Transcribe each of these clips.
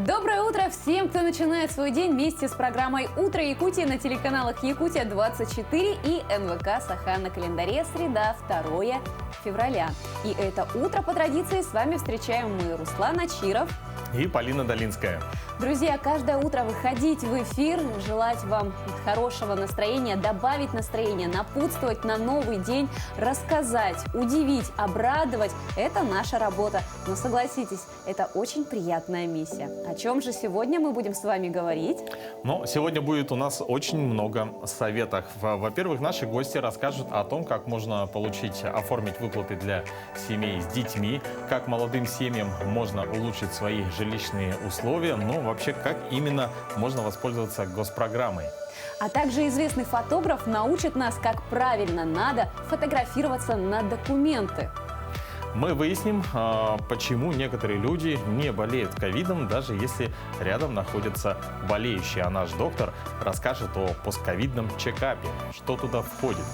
Доброе утро всем, кто начинает свой день вместе с программой «Утро Якутии» на телеканалах «Якутия-24» и НВК «Саха» на календаре среда, 2 февраля. И это утро по традиции с вами встречаем мы, Руслан Ачиров и Полина Долинская. Друзья, каждое утро выходить в эфир, желать вам хорошего настроения, добавить настроение, напутствовать на новый день, рассказать, удивить, обрадовать – это наша работа. Но согласитесь, это очень приятная миссия. О чем же сегодня мы будем с вами говорить? Ну, сегодня будет у нас очень много советов. Во-первых, наши гости расскажут о том, как можно оформить выплаты для семей с детьми, как молодым семьям можно улучшить свои жилищные условия, вообще, как именно можно воспользоваться госпрограммой. А также известный фотограф научит нас, как правильно надо фотографироваться на документы. Мы выясним, почему некоторые люди не болеют ковидом, даже если рядом находятся болеющие. А наш доктор расскажет о постковидном чекапе, что туда входит.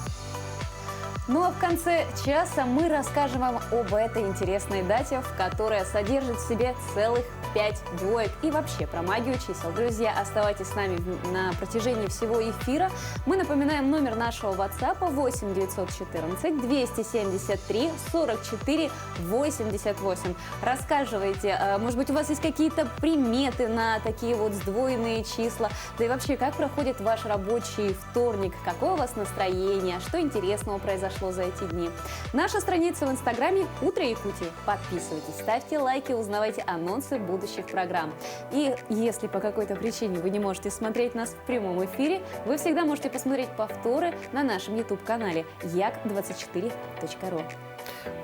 Ну а в конце часа мы расскажем вам об этой интересной дате, которая содержит в себе целых 5 двоек и вообще про магию чисел. Друзья, оставайтесь с нами на протяжении всего эфира. Мы напоминаем номер нашего WhatsApp 8 914 273 44 88. Рассказывайте, может быть, у вас есть какие-то приметы на такие вот сдвоенные числа, да и вообще, как проходит ваш рабочий вторник, какое у вас настроение, что интересного произошло за эти дни. Наша страница в Инстаграме «Утро Якутии». Подписывайтесь, ставьте лайки, узнавайте анонсы будущих программ. И если по какой-то причине вы не можете смотреть нас в прямом эфире, вы всегда можете посмотреть повторы на нашем YouTube-канале yak24.ru.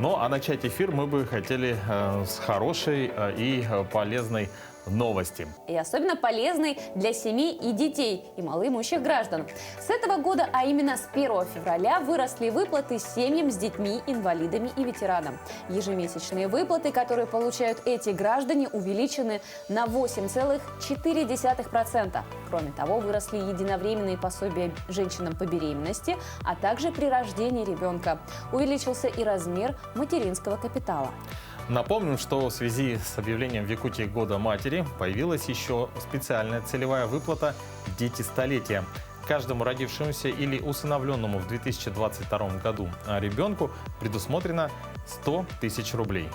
Ну, а начать эфир мы бы хотели с хорошей и полезной новости. И особенно полезной для семей и детей, и малоимущих граждан. С этого года, а именно с 1 февраля, выросли выплаты семьям с детьми, инвалидами и ветеранам. Ежемесячные выплаты, которые получают эти граждане, увеличены на 8,4%. Кроме того, выросли единовременные пособия женщинам по беременности, а также при рождении ребенка. Увеличился и размер материнского капитала. Напомним, что в связи с объявлением в Якутии Года матери появилась еще специальная целевая выплата «Дети столетия». Каждому родившемуся или усыновленному в 2022 году ребенку предусмотрено 100 тысяч рублей.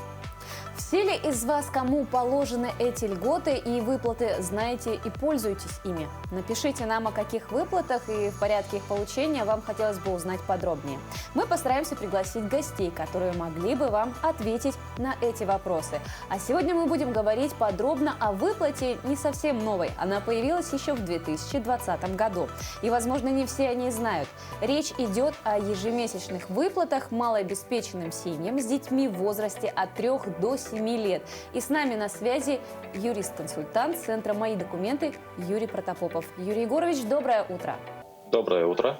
Все ли из вас, кому положены эти льготы и выплаты, знаете и пользуетесь ими? Напишите нам, о каких выплатах и в порядке их получения вам хотелось бы узнать подробнее. Мы постараемся пригласить гостей, которые могли бы вам ответить на эти вопросы. А сегодня мы будем говорить подробно о выплате не совсем новой. Она появилась еще в 2020 году. И, возможно, не все о ней знают. Речь идет о ежемесячных выплатах малообеспеченным семьям с детьми в возрасте от 3 до 7 лет. И с нами на связи юрист-консультант Центра «Мои документы» Юрий Протопопов. Юрий Егорович, доброе утро. Доброе утро.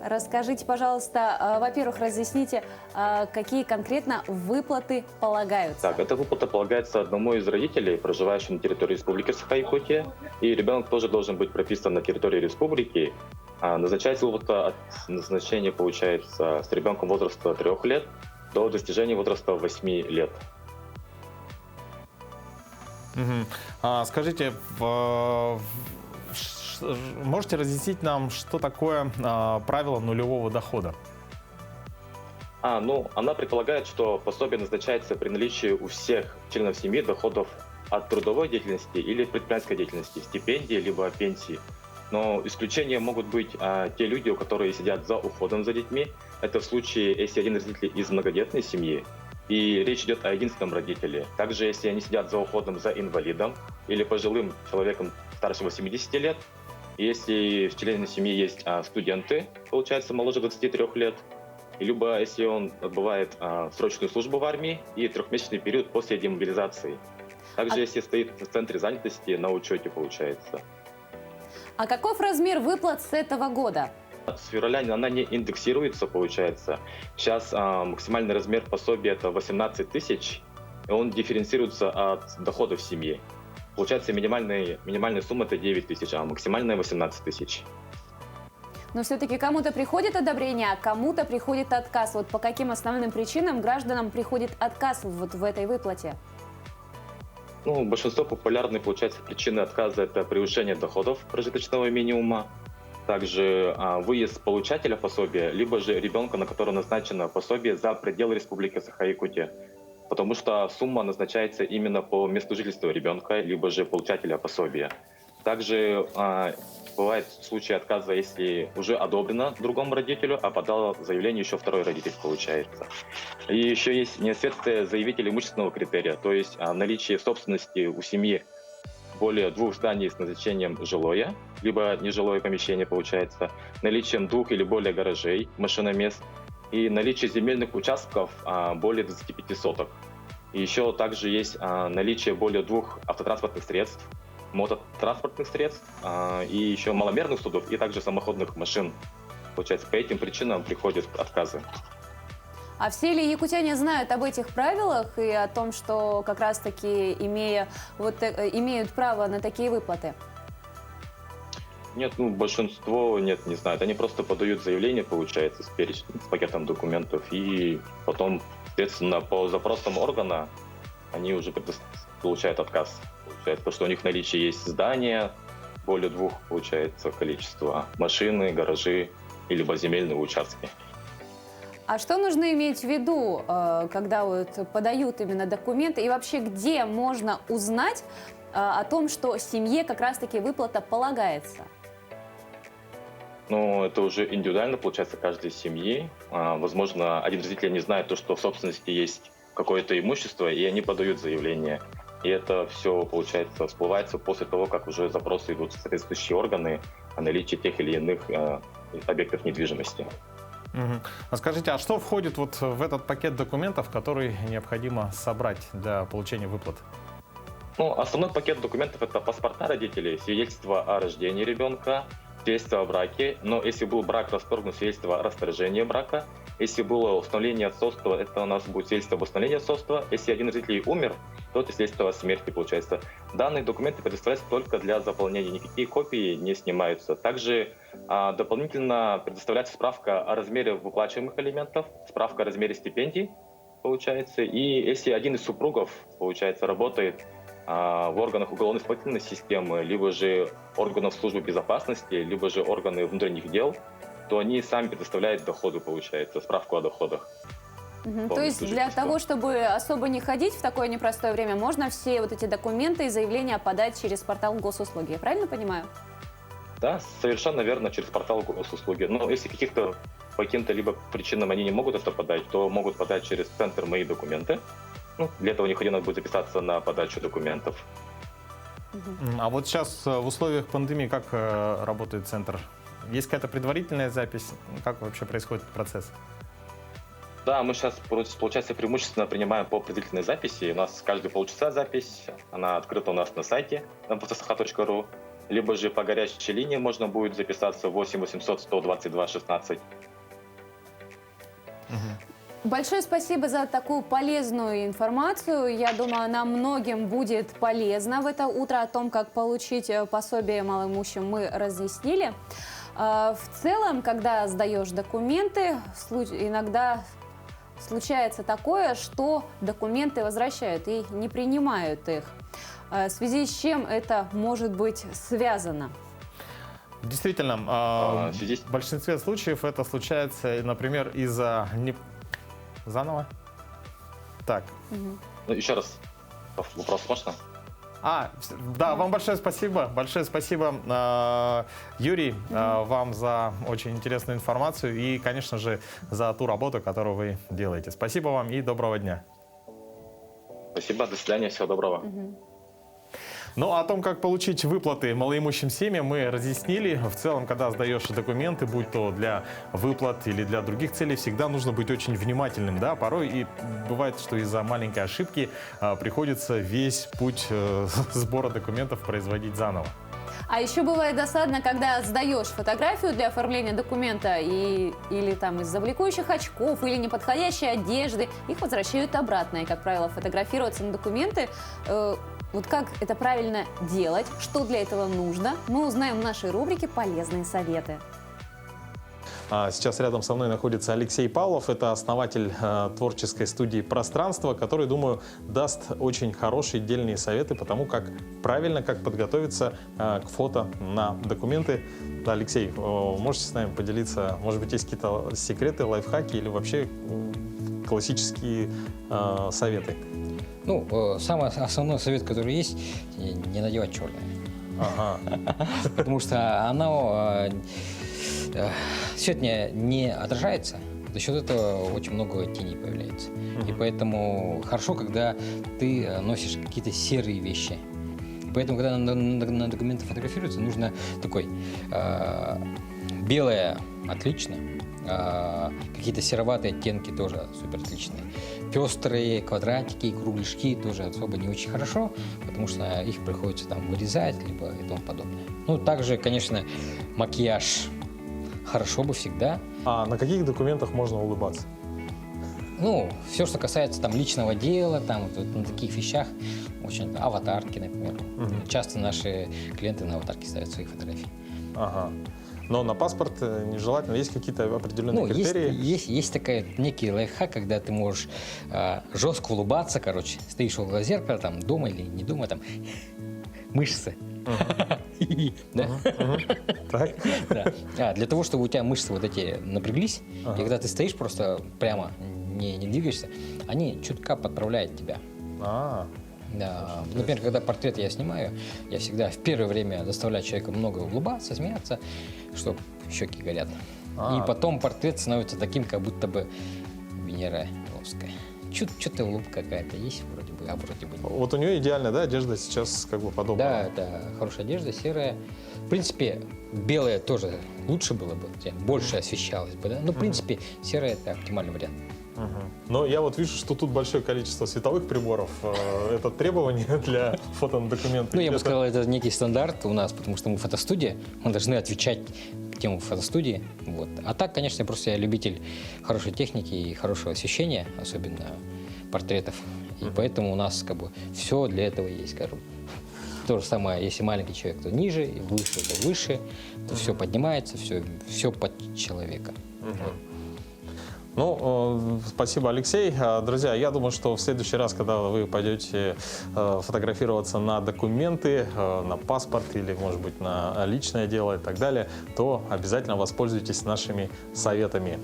Расскажите, пожалуйста, во-первых, разъясните, какие конкретно выплаты полагаются. Так, эта выплата полагается одному из родителей, проживающему на территории Республики Саха-Якутия, и ребенок тоже должен быть прописан на территории республики. Назначается выплата от назначения, получается, с ребенком возраста 3 лет до достижения возраста 8 лет. Скажите, можете разъяснить нам, что такое правило нулевого дохода? Она предполагает, что пособие назначается при наличии у всех членов семьи доходов от трудовой деятельности или предпринимательской деятельности, стипендии либо пенсии. Но исключением могут быть те люди, которые сидят за уходом за детьми. Это в случае, если один родитель из многодетной семьи, и речь идет о единственном родителе. Также, если они сидят за уходом за инвалидом или пожилым человеком старше 80 лет, если в члене семьи есть студенты, получается, моложе 23 лет, либо если он отбывает срочную службу в армии и 3-месячный период после демобилизации. Также, если стоит в центре занятости на учете, получается. А каков размер выплат с этого года? С февраля она не индексируется, получается. Сейчас максимальный размер пособия это 18 тысяч, и он дифференцируется от доходов семьи. Получается, минимальная сумма это 9 тысяч, а максимальная 18 тысяч. Но все-таки кому-то приходит одобрение, а кому-то приходит отказ. Вот по каким основным причинам гражданам приходит отказ вот в этой выплате? Ну, большинство популярных, получается, причины отказа – это превышение доходов прожиточного минимума, также выезд получателя пособия, либо же ребенка, на которого назначено пособие за пределы Республики Саха-Якутия. Потому что сумма назначается именно по месту жительства ребенка, либо же получателя пособия. Также бывает случаи отказа, если уже одобрено другому родителю, а подал заявление еще второй родитель, получается. И еще есть несоответствие заявителя имущественного критерия, то есть наличие собственности у семьи более 2 зданий с назначением жилое, либо нежилое помещение, получается, наличием 2 или более гаражей, машиномест, и наличие земельных участков более 25 соток. И еще также есть наличие более 2 автотранспортных средств, мототранспортных средств, и еще маломерных судов, и также самоходных машин. Получается, по этим причинам приходят отказы. А все ли якутяне знают об этих правилах и о том, что как раз-таки имеют право на такие выплаты? Нет, ну большинство не знают. Они просто подают заявление, получается, с пакетом документов, и потом, соответственно, по запросам органа они уже получают отказ. Получается, то, что у них в наличии есть здания, более 2, получается, количество, машины, гаражи, либо земельные участки. А что нужно иметь в виду, когда подают именно документы? И вообще, где можно узнать о том, что семье как раз-таки выплата полагается? Ну, это уже индивидуально, получается, каждой семьи. Возможно, один родитель не знает то, что в собственности есть какое-то имущество, и они подают заявление. И это все, получается, всплывается после того, как уже запросы идут в соответствующие органы о наличии тех или иных объектов недвижимости. А скажите, а что входит вот в этот пакет документов, который необходимо собрать для получения выплат? Ну, основной пакет документов – это паспорта родителей, свидетельство о рождении ребенка, свидетельство о браке. Но если был брак расторгнут, свидетельство о расторжении брака. Если было установление отцовства, это у нас будет свидетельство об установлении отцовства. Если один из родителей умер, то это свидетельство о смерти, получается. Данные документы предоставляются только для заполнения, никакие копии не снимаются. Также дополнительно предоставляется справка о размере выплачиваемых алиментов, справка о размере стипендий, получается. И если один из супругов, получается, работает в органах уголовно-исполнительной системы, либо же органов службы безопасности, либо же органы внутренних дел, то они сами предоставляют доходы, получается, справку о доходах. То есть для того, чтобы особо не ходить в такое непростое время, можно все вот эти документы и заявления подать через портал госуслуги. Я правильно понимаю? Да, совершенно верно, через портал госуслуги. Но если по каким-то либо причинам они не могут это подать, то могут подать через центр «Мои документы». Ну, для этого необходимо будет записаться на подачу документов. А вот сейчас в условиях пандемии как работает центр? Есть какая-то предварительная запись? Как вообще происходит процесс? Да, мы сейчас, получается, преимущественно принимаем по предварительной записи. У нас каждые полчаса запись, она открыта у нас на сайте mftsakha.ru. Либо же по горячей линии можно будет записаться 8 800 122 16. Большое спасибо за такую полезную информацию. Я думаю, она многим будет полезна в это утро. О том, как получить пособие малоимущим, мы разъяснили. В целом, когда сдаешь документы, иногда случается такое, что документы возвращают и не принимают их. В связи с чем это может быть связано? Действительно, в большинстве случаев это случается, например, из-за... Заново? Так. Ну, еще раз, вопрос можно? Да, вам большое спасибо. Большое спасибо, Юрий, вам за очень интересную информацию и, конечно же, за ту работу, которую вы делаете. Спасибо вам и доброго дня. Спасибо, до свидания, всего доброго. Ну, о том, как получить выплаты малоимущим семьям, мы разъяснили. В целом, когда сдаешь документы, будь то для выплат или для других целей, всегда нужно быть очень внимательным. Да? Порой и бывает, что из-за маленькой ошибки приходится весь путь сбора документов производить заново. А еще бывает досадно, когда сдаешь фотографию для оформления документа или там из завлекающих очков, или неподходящей одежды, их возвращают обратно. И, как правило, фотографироваться на документы, вот как это правильно делать, что для этого нужно, мы узнаем в нашей рубрике «Полезные советы». Сейчас рядом со мной находится Алексей Павлов. Это основатель творческой студии «Пространство», который, думаю, даст очень хорошие дельные советы по тому, как правильно, как подготовиться к фото на документы. Да, Алексей, можете с нами поделиться, может быть, есть какие-то секреты, лайфхаки или вообще классические советы? Ну, самый основной совет, который есть, не надевать черное. Ага. Потому что оно свет не отражается, за счет этого очень много теней появляется. И поэтому хорошо, когда ты носишь какие-то серые вещи. Поэтому, когда на документы фотографируется, нужно такой белое отлично, какие-то сероватые оттенки тоже супер отличные. Пестрые квадратики, кругляшки тоже особо не очень хорошо, потому что их приходится там вырезать, либо и тому подобное. Ну, также, конечно, макияж хорошо бы всегда. А на каких документах можно улыбаться? Ну, все, что касается там личного дела, там вот на таких вещах, очень аватарки, например. Часто наши клиенты на аватарки ставят свои фотографии. Ага. Но на паспорт нежелательно. Есть какие-то определенные критерии? Есть такая некий лайфхак, когда ты можешь жестко улыбаться, короче, стоишь около зеркала, там, дома или не дома, там, мышцы. Для того, чтобы у тебя мышцы вот эти напряглись, и когда ты стоишь просто прямо, не двигаешься, они чутка подправляют тебя. Да. Например, когда портрет я снимаю, я всегда в первое время заставляю человека много улыбаться, смеяться, чтобы щеки горят. И потом портрет становится таким, как будто бы Венера плоская. Что-то улыбка какая-то есть вроде бы, а вроде бы нет. Вот у нее идеальная, да, одежда сейчас как бы подобная. Да, хорошая одежда, серая. В принципе, белая тоже лучше было бы, больше освещалось бы, да? Но, в принципе, серая – это оптимальный вариант. Но я вот вижу, что тут большое количество световых приборов. Это требование для фото на документы? Ну, я бы сказал, это некий стандарт у нас, потому что мы фотостудия, мы должны отвечать тему фотостудии. Вот. А так, конечно, просто я любитель хорошей техники и хорошего освещения, особенно портретов. И поэтому у нас как бы все для этого есть, скажем. То же самое, если маленький человек, то ниже, и выше, то выше, то все поднимается, все под человека. Вот. Ну, спасибо, Алексей. Друзья, я думаю, что в следующий раз, когда вы пойдете фотографироваться на документы, на паспорт или, может быть, на личное дело и так далее, то обязательно воспользуйтесь нашими советами.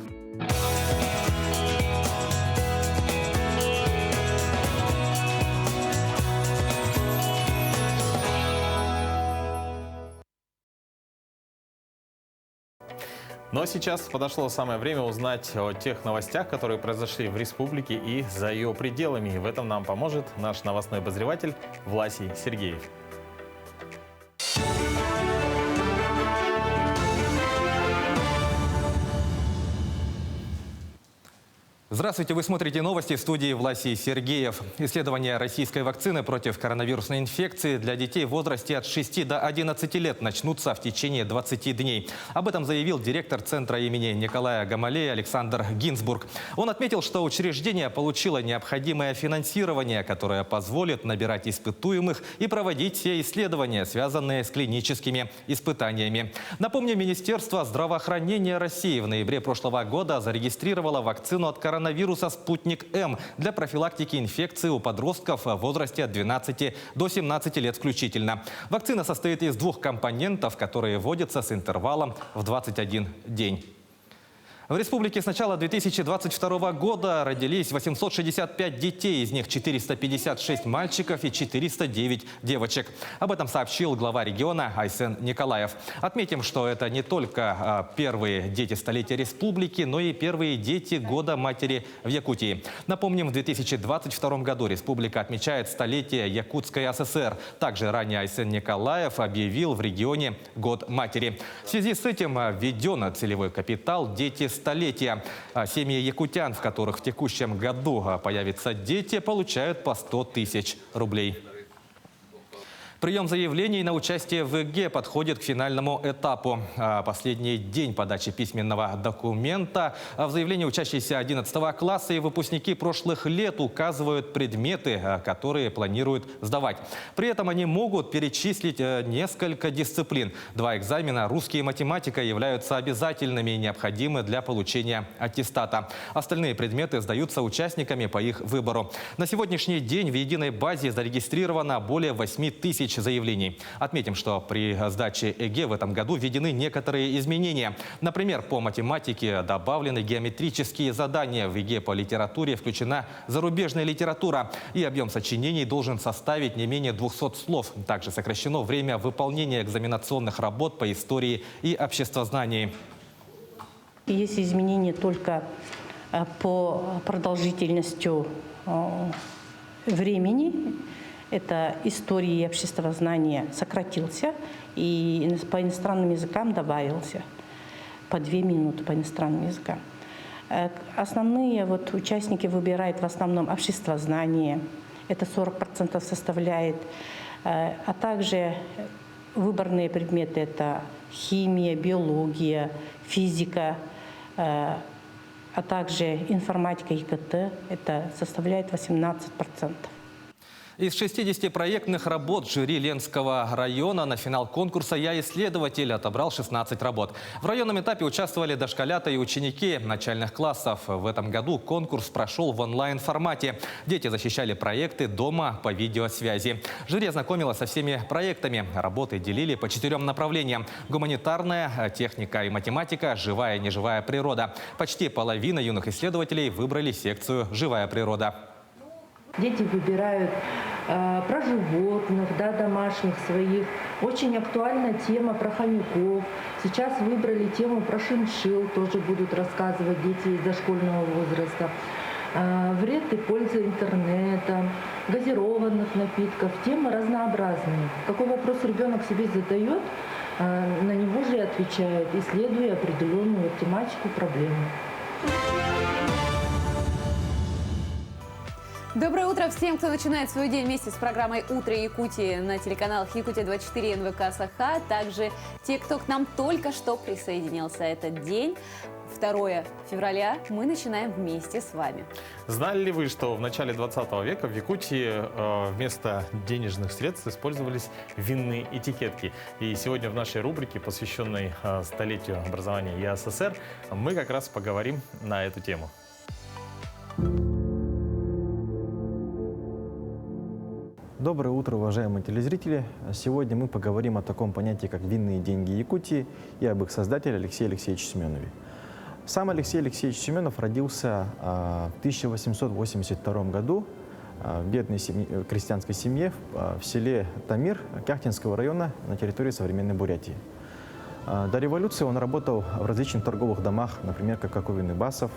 Ну а сейчас подошло самое время узнать о тех новостях, которые произошли в республике и за ее пределами. В этом нам поможет наш новостной обозреватель Власий Сергеев. Здравствуйте, вы смотрите новости в студии Власий Сергеев. Исследования российской вакцины против коронавирусной инфекции для детей в возрасте от 6 до 11 лет начнутся в течение 20 дней. Об этом заявил директор Центра имени Николая Гамалея Александр Гинзбург. Он отметил, что учреждение получило необходимое финансирование, которое позволит набирать испытуемых и проводить все исследования, связанные с клиническими испытаниями. Напомню, Министерство здравоохранения России в ноябре прошлого года зарегистрировало вакцину от коронавируса «Спутник-М» для профилактики инфекции у подростков в возрасте от 12 до 17 лет включительно. Вакцина состоит из двух компонентов, которые вводятся с интервалом в 21 день. В республике с начала 2022 года родились 865 детей, из них 456 мальчиков и 409 девочек. Об этом сообщил глава региона Айсен Николаев. Отметим, что это не только первые дети столетия республики, но и первые дети года матери в Якутии. Напомним, в 2022 году республика отмечает столетие Якутской ССР. Также ранее Айсен Николаев объявил в регионе год матери. В связи с этим введен целевой капитал «Дети столетия». Семьи якутян, в которых в текущем году появятся дети, получают по 100 тысяч рублей. Прием заявлений на участие в ЕГЭ подходит к финальному этапу. Последний день подачи письменного документа. В заявлении учащиеся 11 класса и выпускники прошлых лет указывают предметы, которые планируют сдавать. При этом они могут перечислить несколько дисциплин. 2 экзамена, русский и математика, являются обязательными и необходимы для получения аттестата. Остальные предметы сдаются участниками по их выбору. На сегодняшний день в единой базе зарегистрировано более 8 тысяч заявлений. Отметим, что при сдаче ЕГЭ в этом году введены некоторые изменения. Например, по математике добавлены геометрические задания. В ЕГЭ по литературе включена зарубежная литература. И объем сочинений должен составить не менее 200 слов. Также сокращено время выполнения экзаменационных работ по истории и обществознании. Есть изменения только по продолжительностью времени. Это история и обществознание сократился, и по иностранным языкам добавился по 2 минуты по иностранным языкам. Основные участники выбирают в основном обществознание, это 40% составляет, а также выборные предметы – это химия, биология, физика, а также информатика и ИКТ, это составляет 18%. Из 60 проектных работ жюри Ленского района на финал конкурса «Я исследователь» отобрал 16 работ. В районном этапе участвовали дошколята и ученики начальных классов. В этом году конкурс прошел в онлайн-формате. Дети защищали проекты дома по видеосвязи. Жюри ознакомилось со всеми проектами. Работы делили по 4 направлениям: гуманитарная, техника и математика, живая и неживая природа. Почти половина юных исследователей выбрали секцию «Живая природа». Дети выбирают про животных, домашних своих. Очень актуальна тема про хомяков. Сейчас выбрали тему про шиншилл, тоже будут рассказывать дети из дошкольного возраста. Вред и польза интернета, газированных напитков. Темы разнообразные. Какой вопрос ребенок себе задает, на него же и отвечает, исследуя определенную тематику, проблему. Доброе утро всем, кто начинает свой день вместе с программой «Утро Якутии» на телеканалах Якутия-24 НВК Саха. Также те, кто к нам только что присоединился. Этот день, 2 февраля, мы начинаем вместе с вами. Знали ли вы, что в начале 20 века в Якутии вместо денежных средств использовались винные этикетки? И сегодня в нашей рубрике, посвященной столетию образования ЕАССР, мы как раз поговорим на эту тему. Доброе утро, уважаемые телезрители! Сегодня мы поговорим о таком понятии, как винные деньги Якутии, и об их создателе Алексее Алексеевиче Семенове. Сам Алексей Алексеевич Семенов родился в 1882 году в бедной крестьянской семье в селе Тамир Кяхтинского района на территории современной Бурятии. До революции он работал в различных торговых домах, например, как Аковин и Басов,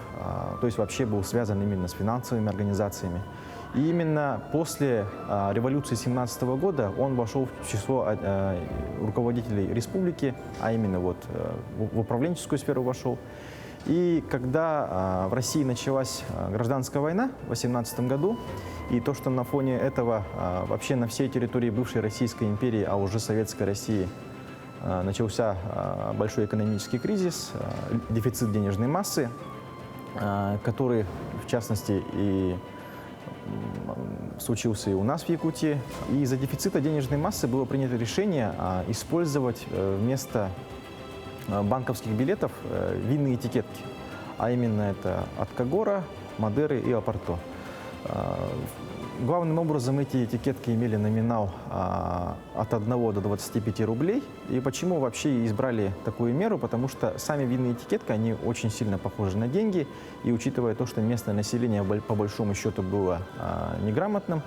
то есть вообще был связан именно с финансовыми организациями. И именно после революции 17 года он вошел в число руководителей республики, а именно в управленческую сферу вошел. И когда в России началась гражданская война в 18 году, и то, что на фоне этого вообще на всей территории бывшей Российской империи, а уже Советской России, начался большой экономический кризис, дефицит денежной массы, который, в частности, и случился и у нас в Якутии. И из-за дефицита денежной массы было принято решение использовать вместо банковских билетов винные этикетки. А именно это от Кагора, Мадеры и Апорто. Главным образом эти этикетки имели номинал от 1 до 25 рублей. И почему вообще избрали такую меру? Потому что сами винные этикетки, они очень сильно похожи на деньги. И учитывая то, что местное население по большому счету было неграмотным,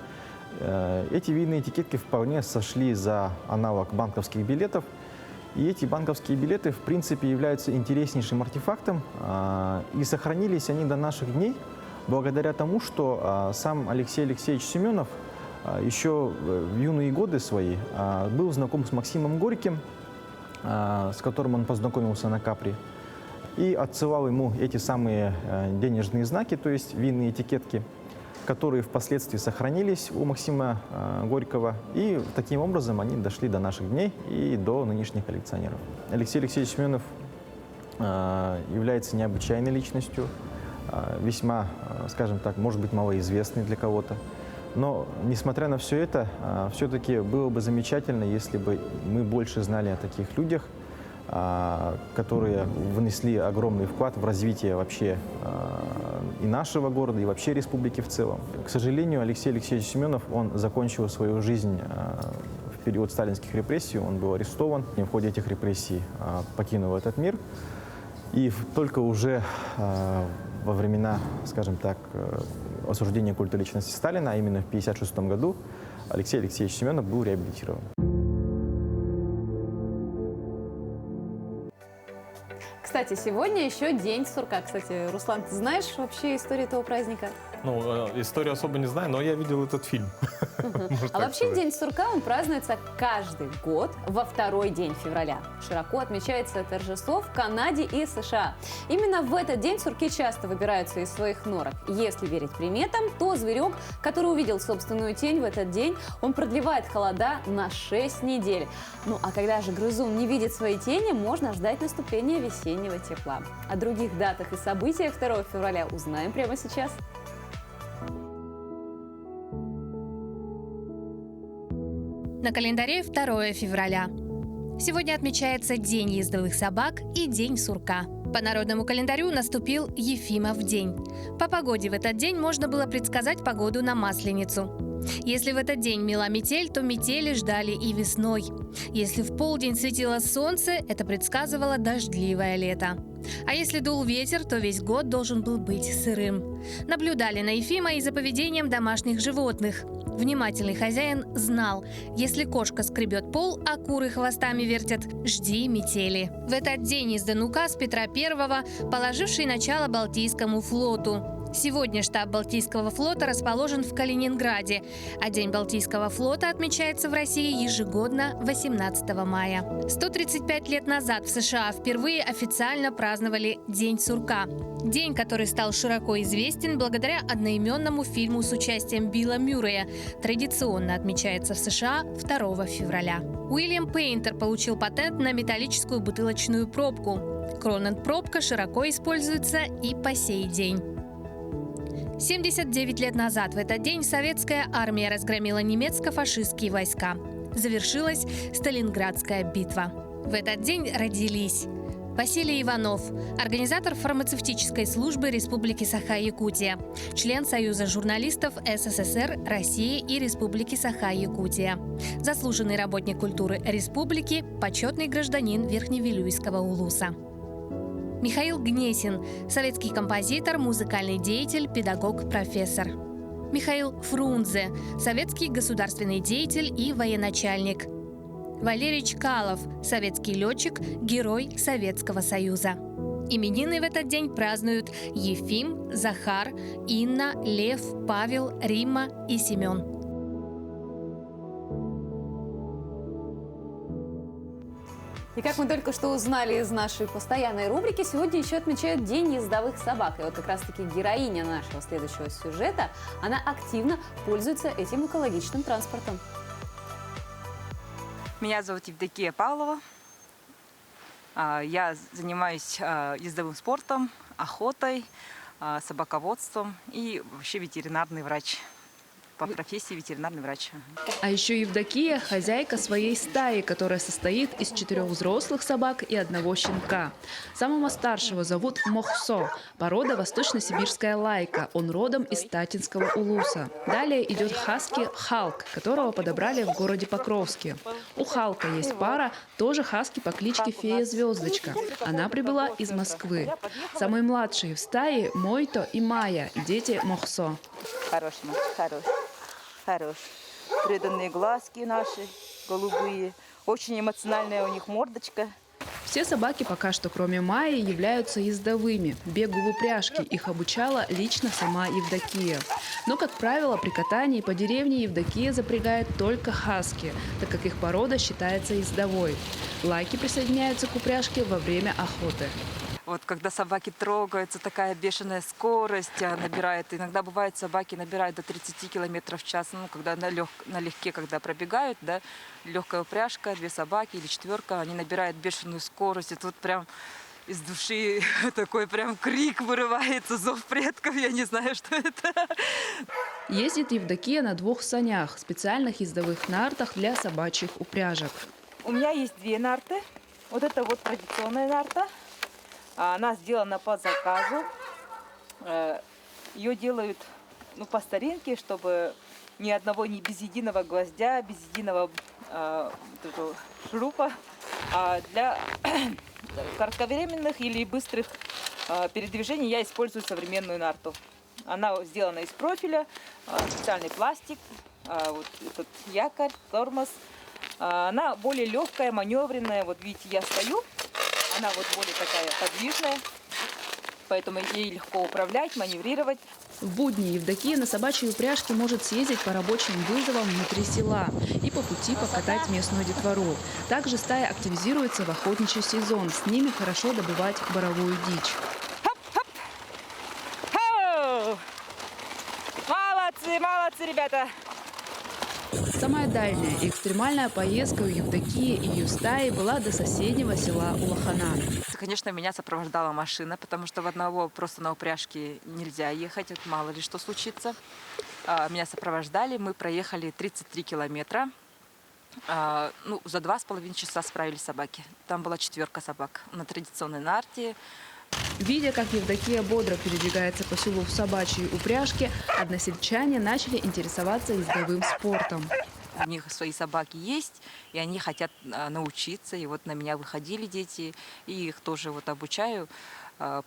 эти винные этикетки вполне сошли за аналог банковских билетов. И эти банковские билеты, в принципе, являются интереснейшим артефактом. И сохранились они до наших дней благодаря тому, что сам Алексей Алексеевич Семенов еще в юные годы свои был знаком с Максимом Горьким, с которым он познакомился на Капри, и отсылал ему эти самые денежные знаки, то есть винные этикетки. которые впоследствии сохранились у Максима Горького. И таким образом они дошли до наших дней и до нынешних коллекционеров. Алексей Алексеевич Семенов является необычайной личностью, весьма, скажем так, может быть, малоизвестный для кого-то. Но, несмотря на все это, все-таки было бы замечательно, если бы мы больше знали о таких людях, которые внесли огромный вклад в развитие вообще и нашего города, и вообще республики в целом. К сожалению, Алексей Алексеевич Семенов, он закончил свою жизнь в период сталинских репрессий, он был арестован, и в ходе этих репрессий покинул этот мир. И только уже во времена, скажем так, осуждения культа личности Сталина, а именно в 1956 году, Алексей Алексеевич Семенов был реабилитирован. Кстати, сегодня еще День сурка. Кстати, Руслан, ты знаешь вообще историю этого праздника? Ну, историю особо не знаю, но я видел этот фильм. А вообще День сурка, он празднуется каждый год во второй день февраля. Широко отмечается торжество в Канаде и США. Именно в этот день сурки часто выбираются из своих норок. Если верить приметам, то зверек, который увидел собственную тень в этот день, он продлевает холода на 6 недель. Ну а когда же грызун не видит своей тени, можно ждать наступления весеннего тепла. О других датах и событиях 2 февраля узнаем прямо сейчас. На календаре 2 февраля. Сегодня отмечается День ездовых собак и День сурка. По народному календарю наступил Ефимов день. По погоде в этот день можно было предсказать погоду на Масленицу. Если в этот день мела метель, то метели ждали и весной. Если в полдень светило солнце, это предсказывало дождливое лето. А если дул ветер, то весь год должен был быть сырым. Наблюдали на Ефима и за поведением домашних животных. Внимательный хозяин знал, если кошка скребет пол, а куры хвостами вертят, жди метели. В этот день издан указ Петра I, положивший начало Балтийскому флоту. Сегодня штаб Балтийского флота расположен в Калининграде, а День Балтийского флота отмечается в России ежегодно 18 мая. 135 лет назад в США впервые официально праздновали День сурка. День, который стал широко известен благодаря одноименному фильму с участием Билла Мюррея, традиционно отмечается в США 2 февраля. Уильям Пейнтер получил патент на металлическую бутылочную пробку. Кронен-пробка широко используется и по сей день. 79 лет назад в этот день советская армия разгромила немецко-фашистские войска. Завершилась Сталинградская битва. В этот день родились Василий Иванов, организатор фармацевтической службы Республики Саха-Якутия, член Союза журналистов СССР, России и Республики Саха-Якутия, заслуженный работник культуры республики, почетный гражданин Верхневилюйского улуса. Михаил Гнесин, советский композитор, музыкальный деятель, педагог, профессор. Михаил Фрунзе, советский государственный деятель и военачальник. Валерий Чкалов, советский летчик, герой Советского Союза. Именины в этот день празднуют Ефим, Захар, Инна, Лев, Павел, Римма и Семен. И как мы только что узнали из нашей постоянной рубрики, сегодня еще отмечают День ездовых собак. И вот как раз-таки героиня нашего следующего сюжета, она активно пользуется этим экологичным транспортом. Меня зовут Евдокия Павлова. Я занимаюсь ездовым спортом, охотой, собаководством и вообще ветеринарный врач. По профессии ветеринарный врач. А еще Евдокия – хозяйка своей стаи, которая состоит из 4 взрослых собак и 1 щенка. Самого старшего зовут Мохсо, порода восточно-сибирская лайка. Он родом из Татинского улуса. Далее идет хаски Халк, которого подобрали в городе Покровске. У Халка есть пара, тоже хаски по кличке Фея Звездочка. Она прибыла из Москвы. Самые младшие в стае – Мойто и Майя, дети Мохсо. Хороший мальчик, хороший. Хорош. Преданные глазки наши, голубые. Очень эмоциональная у них мордочка. Все собаки пока что, кроме Майи, являются ездовыми. Бегу в упряжке их обучала лично сама Евдокия. Но, как правило, при катании по деревне Евдокия запрягает только хаски, так как их порода считается ездовой. Лайки присоединяются к упряжке во время охоты. Вот когда собаки трогаются, такая бешеная скорость набирает. Иногда бывает, собаки набирают до 30 км в час. Ну, когда налегке, когда пробегают, да, легкая упряжка, 2 собаки или 4, они набирают бешеную скорость. И тут прям из души такой прям крик вырывается, зов предков, я не знаю, что это. Ездит Евдокия на 2 санях, специальных ездовых нартах для собачьих упряжек. У меня есть 2 нарты. Вот это вот традиционная нарта. Она сделана по заказу. Ее делают по старинке, чтобы ни без единого гвоздя, без единого шурупа. А для кратковременных или быстрых передвижений я использую современную нарту. Она сделана из профиля, специальный пластик, вот этот якорь, тормоз. Она более легкая, маневренная. Вот видите, я стою, она вот более такая подвижная, поэтому ей легко управлять, маневрировать. В будни Евдокия на собачьей упряжке может съездить по рабочим вызовам внутри села и по пути покатать местную детвору. Также стая активизируется в охотничий сезон. С ними хорошо добывать боровую дичь. Молодцы, молодцы, ребята! Самая дальняя и экстремальная поездка у Евдокии и ее стаи была до соседнего села Улахана. Конечно, меня сопровождала машина, потому что в одного просто на упряжке нельзя ехать, вот мало ли что случится. Меня сопровождали, мы проехали 33 километра. За 2,5 часа справились собаки. Там была 4 собак на традиционной нарте. Видя, как Евдокия бодро передвигается по селу в собачьей упряжке, односельчане начали интересоваться ездовым спортом. У них свои собаки есть, и они хотят научиться. И вот на меня выходили дети, и их тоже вот обучаю,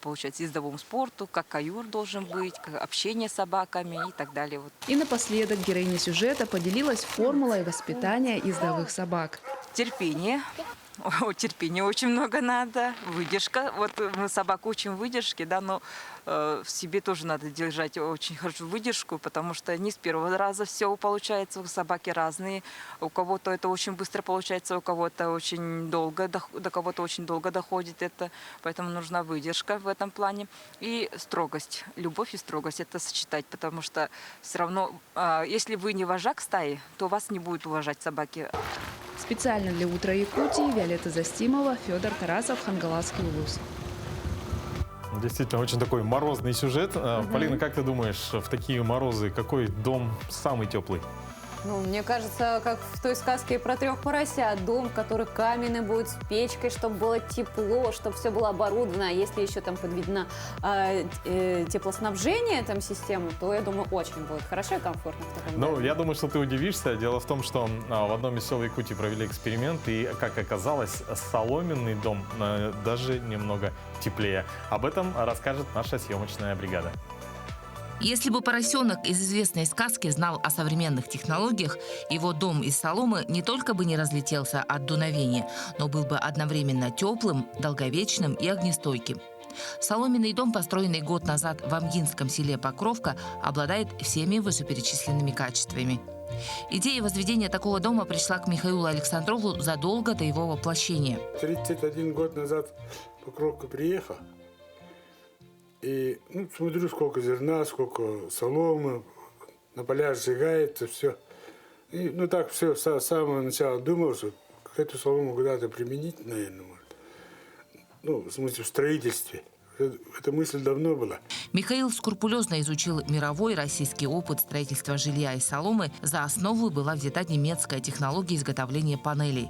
получается, ездовому спорту, как каюр должен быть, как общение с собаками и так далее. И напоследок героиня сюжета поделилась формулой воспитания ездовых собак. Терпение. Терпения очень много надо, выдержка. Вот мы собаку учим выдержке, да, но в себе тоже надо держать очень хорошую выдержку, потому что не с первого раза все получается. Собаки разные. У кого-то это очень быстро получается, у кого-то очень долго, до кого-то очень долго доходит это. Поэтому нужна выдержка в этом плане. И строгость. Любовь и строгость это сочетать, потому что все равно, если вы не вожак стаи, то вас не будут уважать собаки. Специально для «Утра Якутии» Виолетта Застимова, Федор Тарасов, Хангаласский улус. Действительно, очень такой морозный сюжет. Полина, как ты думаешь, в такие морозы какой дом самый теплый? Мне кажется, как в той сказке про 3 поросят. Дом, который каменный будет, с печкой, чтобы было тепло, чтобы все было оборудовано. А если еще там подведено теплоснабжение, там систему, то, я думаю, очень будет хорошо и комфортно в таком доме. Я думаю, что ты удивишься. Дело в том, что в одном из сел Якутии провели эксперимент, и, как оказалось, соломенный дом даже немного теплее. Об этом расскажет наша съемочная бригада. Если бы поросенок из известной сказки знал о современных технологиях, его дом из соломы не только бы не разлетелся от дуновения, но был бы одновременно теплым, долговечным и огнестойким. Соломенный дом, построенный год назад в амгинском селе Покровка, обладает всеми вышеперечисленными качествами. Идея возведения такого дома пришла к Михаилу Александрову задолго до его воплощения. 31 год назад Покровка приехал. И смотрю, сколько зерна, сколько соломы, на полях сжигается, все. И так все с самого начала думал, что эту солому куда-то применить, наверное, может. В смысле, в строительстве. Эта мысль давно была. Михаил скрупулезно изучил мировой и российский опыт строительства жилья из соломы. За основу была взята немецкая технология изготовления панелей.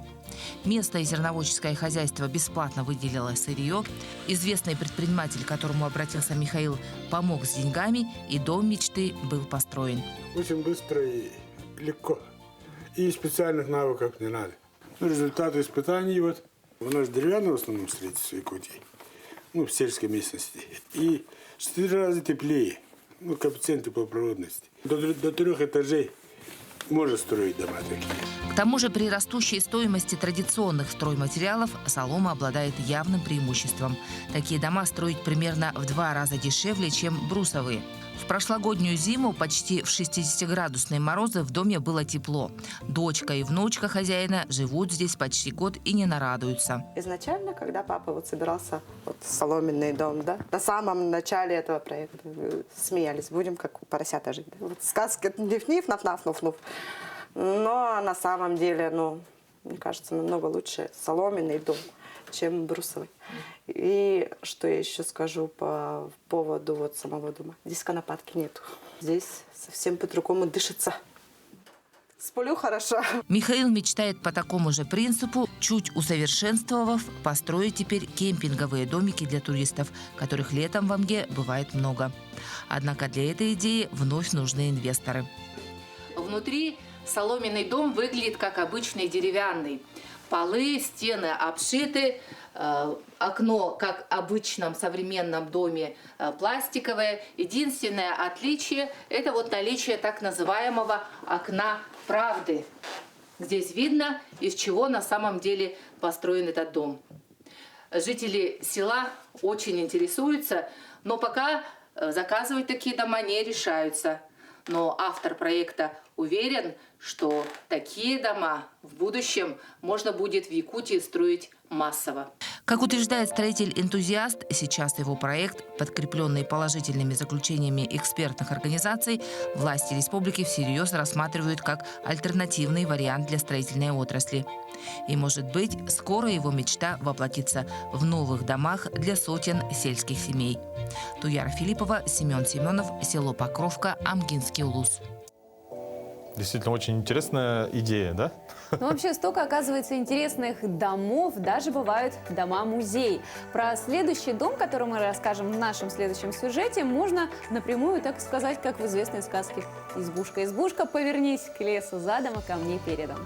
Местное зерноводческое хозяйство бесплатно выделило сырье. Известный предприниматель, к которому обратился Михаил, помог с деньгами, и дом мечты был построен. Очень быстро и легко. И специальных навыков не надо. Результаты испытаний у нас деревянное в основном строительство в Якутии. В сельской местности. И 4 раза теплее. Коэффициент теплопроводности. До 3 этажей может строить дома такие. К тому же при растущей стоимости традиционных стройматериалов солома обладает явным преимуществом. Такие дома строить примерно в 2 раза дешевле, чем брусовые. В прошлогоднюю зиму почти в 60-градусные морозы в доме было тепло. Дочка и внучка хозяина живут здесь почти год и не нарадуются. Изначально, когда папа вот собирался соломенный дом, да, на самом начале этого проекта смеялись, будем как у поросята жить. Да? Вот сказки ниф-ниф, наф-наф-нуф-нуф. Но на самом деле, мне кажется, намного лучше соломенный дом, чем брусовый. И что я еще скажу по поводу самого дома. Здесь конопатки нету. Здесь совсем по-другому дышится. Сплю хорошо. Михаил мечтает по такому же принципу, чуть усовершенствовав, построить теперь кемпинговые домики для туристов, которых летом в Амге бывает много. Однако для этой идеи вновь нужны инвесторы. Внутри соломенный дом выглядит как обычный деревянный. Полы, стены обшиты, окно, как в обычном современном доме, пластиковое. Единственное отличие – это наличие так называемого окна правды. Здесь видно, из чего на самом деле построен этот дом. Жители села очень интересуются, но пока заказывать такие дома не решаются. Но автор проекта уверен, что такие дома в будущем можно будет в Якутии строить массово. Как утверждает строитель-энтузиаст, сейчас его проект, подкрепленный положительными заключениями экспертных организаций, власти республики всерьез рассматривают как альтернативный вариант для строительной отрасли. И, может быть, скоро его мечта воплотится в новых домах для сотен сельских семей. Туяра Филиппова, Семен Семенов, село Покровка, Амгинский улус. Действительно, очень интересная идея, да? Вообще, столько, оказывается, интересных домов, даже бывают дома-музей. Про следующий дом, который мы расскажем в нашем следующем сюжете, можно напрямую, так сказать, как в известной сказке. Избушка, избушка, повернись к лесу задом, а камней передом.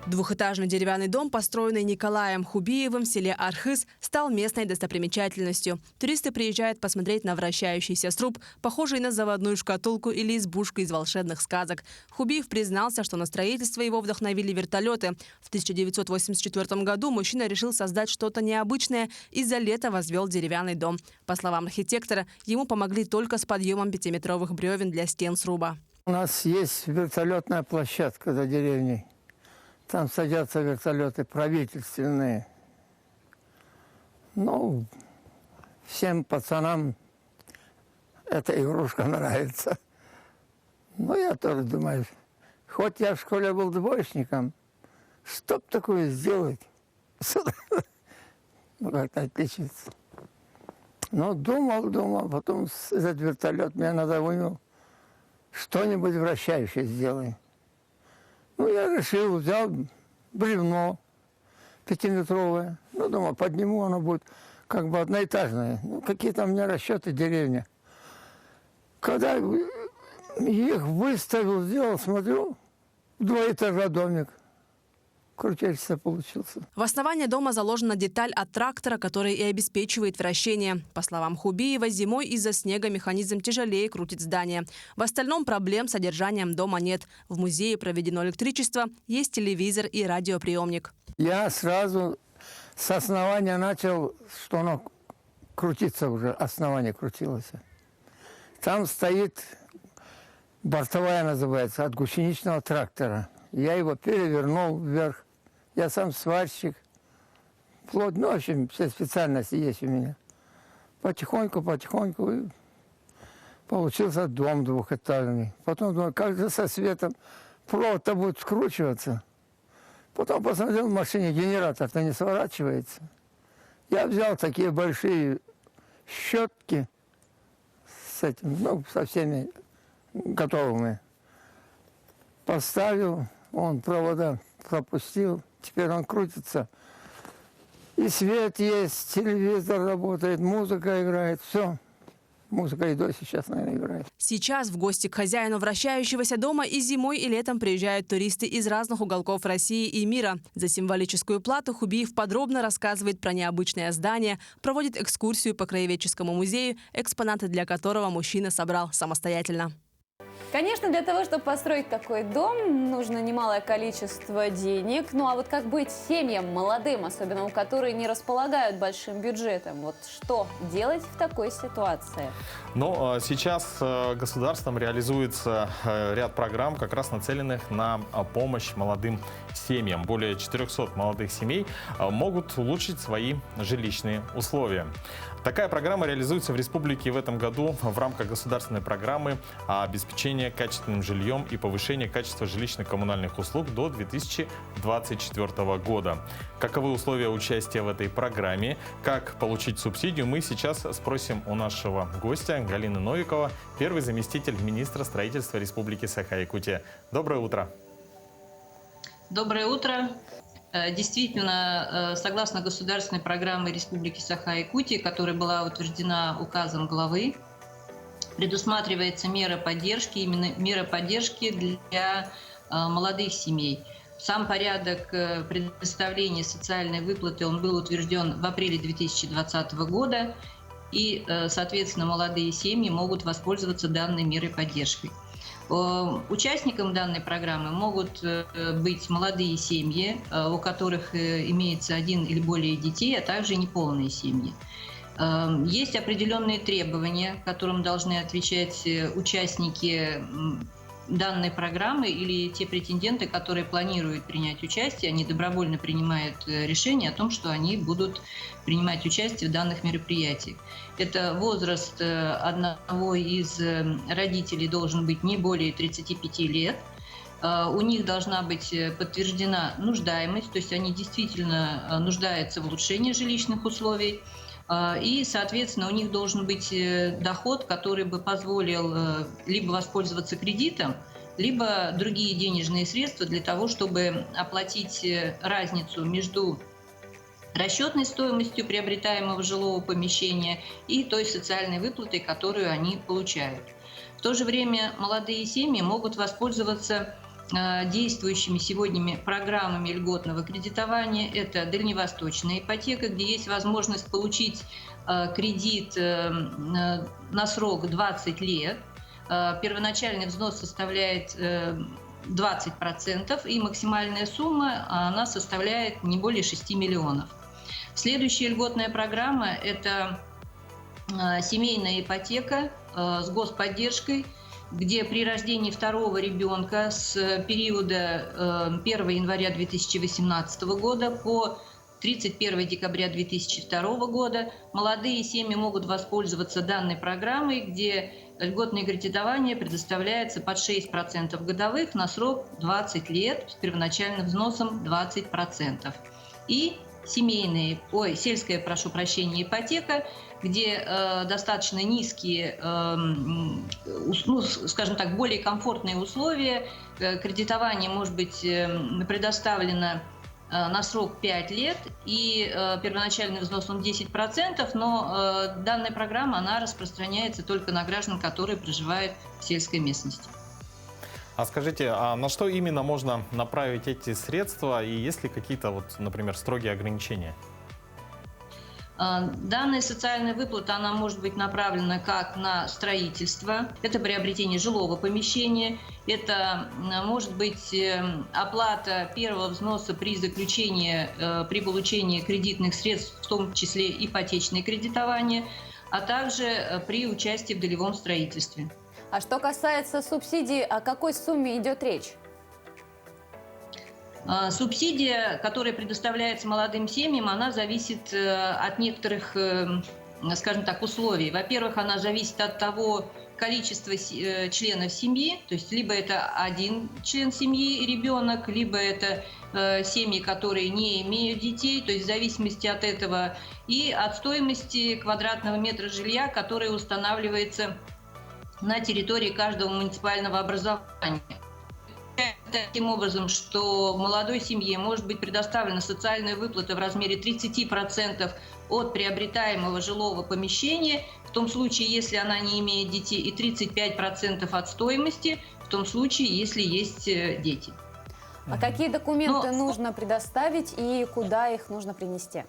Двухэтажный деревянный дом, построенный Николаем Хубиевым в селе Архыз, стал местной достопримечательностью. Туристы приезжают посмотреть на вращающийся сруб, похожий на заводную шкатулку или избушку из волшебных сказок. Хубиев признался, что на строительство его вдохновили вертолеты. В 1984 году мужчина решил создать что-то необычное и за лето возвел деревянный дом. По словам архитектора, ему помогли только с подъемом 5-метровых бревен для стен сруба. У нас есть вертолетная площадка за деревней. Там садятся вертолеты правительственные. Всем пацанам эта игрушка нравится. Я тоже думаю, хоть я в школе был двоечником, что б такое сделать? Как-то отличиться. Думал, потом этот вертолет меня надоумил, что-нибудь вращающее сделай. Я решил, взял бревно 5-метровое. Думал, подниму, оно будет как бы одноэтажное. Какие там у меня расчеты деревня. Когда их выставил, сделал, смотрю, 2 этажа домик. Крутящийся получился. В основании дома заложена деталь от трактора, который и обеспечивает вращение. По словам Хубиева, зимой из-за снега механизм тяжелее крутит здание. В остальном проблем с содержанием дома нет. В музее проведено электричество, есть телевизор и радиоприемник. Я сразу с основания начал, что оно крутится уже, основание крутилось. Там стоит бортовая, называется, от гусеничного трактора. Я его перевернул вверх. Я сам сварщик. В общем, все специальности есть у меня. Потихоньку, и получился дом двухэтажный. Потом думаю, как же со светом провод-то будет скручиваться. Потом посмотрел в машине, генератор-то не сворачивается. Я взял такие большие щетки с этим, со всеми готовыми. Поставил, он провода пропустил, теперь он крутится. И свет есть, телевизор работает, музыка играет, все. Музыка и до сейчас, наверное, играет. Сейчас в гости к хозяину вращающегося дома и зимой, и летом приезжают туристы из разных уголков России и мира. За символическую плату Хубиев подробно рассказывает про необычное здание, проводит экскурсию по краеведческому музею, экспонаты для которого мужчина собрал самостоятельно. Конечно, для того, чтобы построить такой дом, нужно немалое количество денег. Ну а вот как быть семьям молодым, особенно у которых не располагают большим бюджетом? Вот что делать в такой ситуации? Но сейчас государством реализуется ряд программ, как раз нацеленных на помощь молодым семьям. Более 400 молодых семей могут улучшить свои жилищные условия. Такая программа реализуется в республике в этом году в рамках государственной программы обеспечения качественным жильем и повышения качества жилищно-коммунальных услуг до 2024 года. Каковы условия участия в этой программе, как получить субсидию, мы сейчас спросим у нашего гостя Галины Новикова, первый заместитель министра строительства Республики Саха-Якутия. Доброе утро. Доброе утро. Действительно, согласно государственной программе Республики Саха-Якутия, которая была утверждена указом главы, предусматривается мера поддержки, именно мера поддержки для молодых семей. Сам порядок предоставления социальной выплаты, он был утвержден в апреле 2020 года, и, соответственно, молодые семьи могут воспользоваться данной мерой поддержки. Участникам данной программы могут быть молодые семьи, у которых имеется один или более детей, а также неполные семьи. Есть определенные требования, которым должны отвечать участники данной программы или те претенденты, которые планируют принять участие, они добровольно принимают решение о том, что они будут принимать участие в данных мероприятиях. Это возраст одного из родителей должен быть не более 35 лет. У них должна быть подтверждена нуждаемость, то есть они действительно нуждаются в улучшении жилищных условий. И, соответственно, у них должен быть доход, который бы позволил либо воспользоваться кредитом, либо другие денежные средства для того, чтобы оплатить разницу между расчетной стоимостью приобретаемого жилого помещения и той социальной выплатой, которую они получают. В то же время молодые семьи могут воспользоваться действующими сегодня программами льготного кредитования. Это дальневосточная ипотека, где есть возможность получить кредит на срок 20 лет. Первоначальный взнос составляет 20%, и максимальная сумма она составляет не более 6 миллионов. Следующая льготная программа – это семейная ипотека с господдержкой, где при рождении второго ребенка с периода 1 января 2018 года по 31 декабря 2002 года молодые семьи могут воспользоваться данной программой, где льготное кредитование предоставляется под 6% годовых на срок 20 лет с первоначальным взносом 20%. И сельская, прошу прощения, ипотека, где достаточно низкие, скажем так, более комфортные условия. Кредитование может быть предоставлено на срок 5 лет, и первоначальный взнос он 10%, но данная программа, она распространяется только на граждан, которые проживают в сельской местности. А скажите, а на что именно можно направить эти средства, и есть ли какие-то, например, строгие ограничения? Данная социальная выплата, она может быть направлена как на строительство, это приобретение жилого помещения, это может быть оплата первого взноса при заключении, при получении кредитных средств, в том числе ипотечное кредитование, а также при участии в долевом строительстве. А что касается субсидий, о какой сумме идет речь? Субсидия, которая предоставляется молодым семьям, она зависит от некоторых, скажем так, условий. Во-первых, она зависит от того количества членов семьи, то есть либо это один член семьи, ребенок, либо это семьи, которые не имеют детей, то есть в зависимости от этого, и от стоимости квадратного метра жилья, которое устанавливается на территории каждого муниципального образования. Таким образом, что молодой семье может быть предоставлена социальная выплата в размере 30% от приобретаемого жилого помещения, в том случае, если она не имеет детей, и 35% от стоимости, в том случае, если есть дети. А какие документы нужно предоставить и куда их нужно принести?